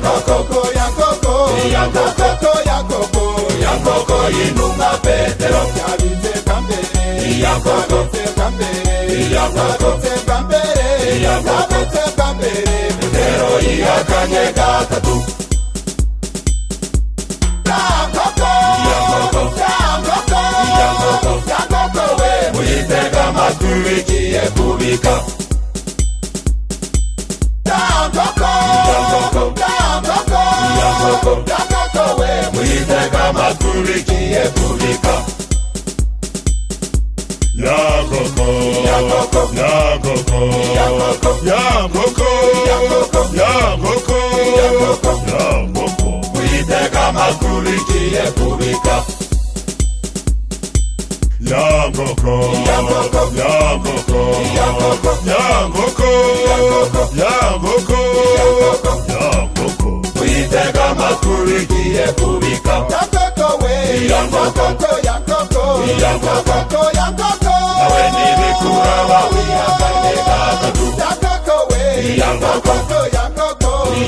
yankoko yankoko yankoko y'intumwa Petero yabize kambere yankoko yabize kambere Petero yihakanye gatatu yankoko we muyitega amatwi bigiye kubika yankoko we muyitega amatwi bigiye kubika yankoko muyitega amatwi bigiye kubika yankoko muyitega amatwi bigiye kubika yankoko we yankoko nawe nibikuraba wihakanye gatatu yankoko we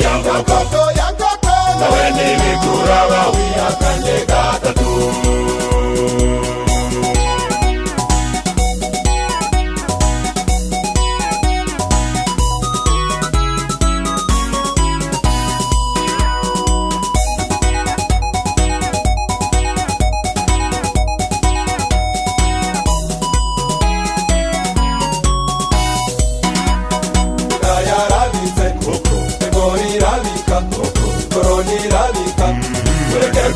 yankoko nawe nibikuraba wihakanye gatatu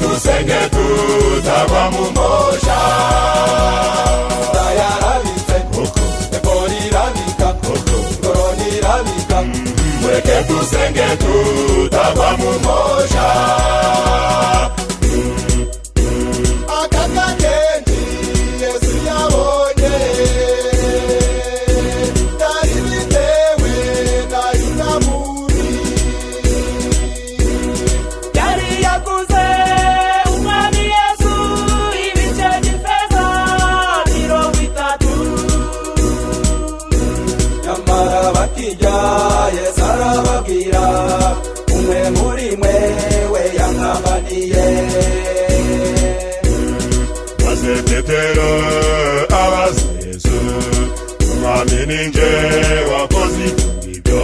dusenge tutagwa mu mosha yarabitse egorirabika goronirabika mureke dusenge tutagwa mu mosha akakagenti Yesu yabonye nari bitewe na inamuri yari yaguze Yesu arababwira umwe muri mwe we yankambaniye maze Petero abaza Yesu mwami ninjye wakoze ibyo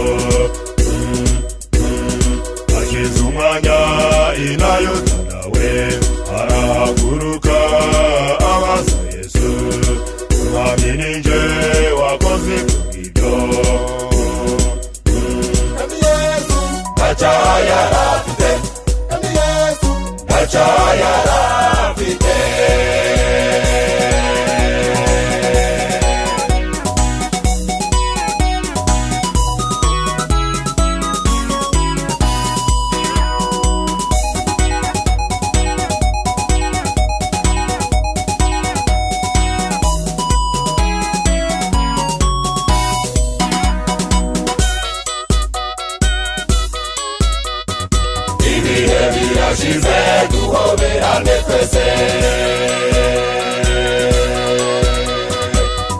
hashize umwanya inayota nawe arahaguruka abaza Yesu mwami ninjye wakoze ibyo yarafite kandi Yesu yarafite birashize duhoberane twese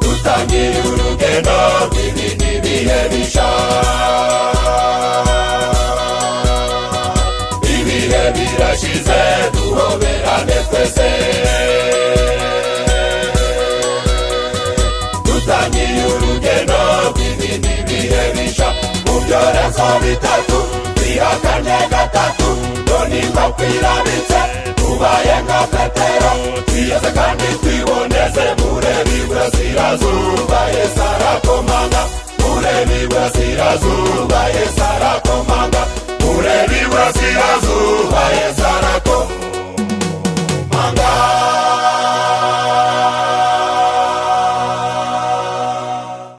dutangiye urugendo rw'ibindi bihe bisha ibihe birashize duhoberane twese dutangiye urugendo rw'ibindi bihe bisha mu byorezo bitatu twihakanye gatatu niko kwirabitse tubaye nka Petero twiyeze kandi twiboneze murebe iburasirazuba Yesu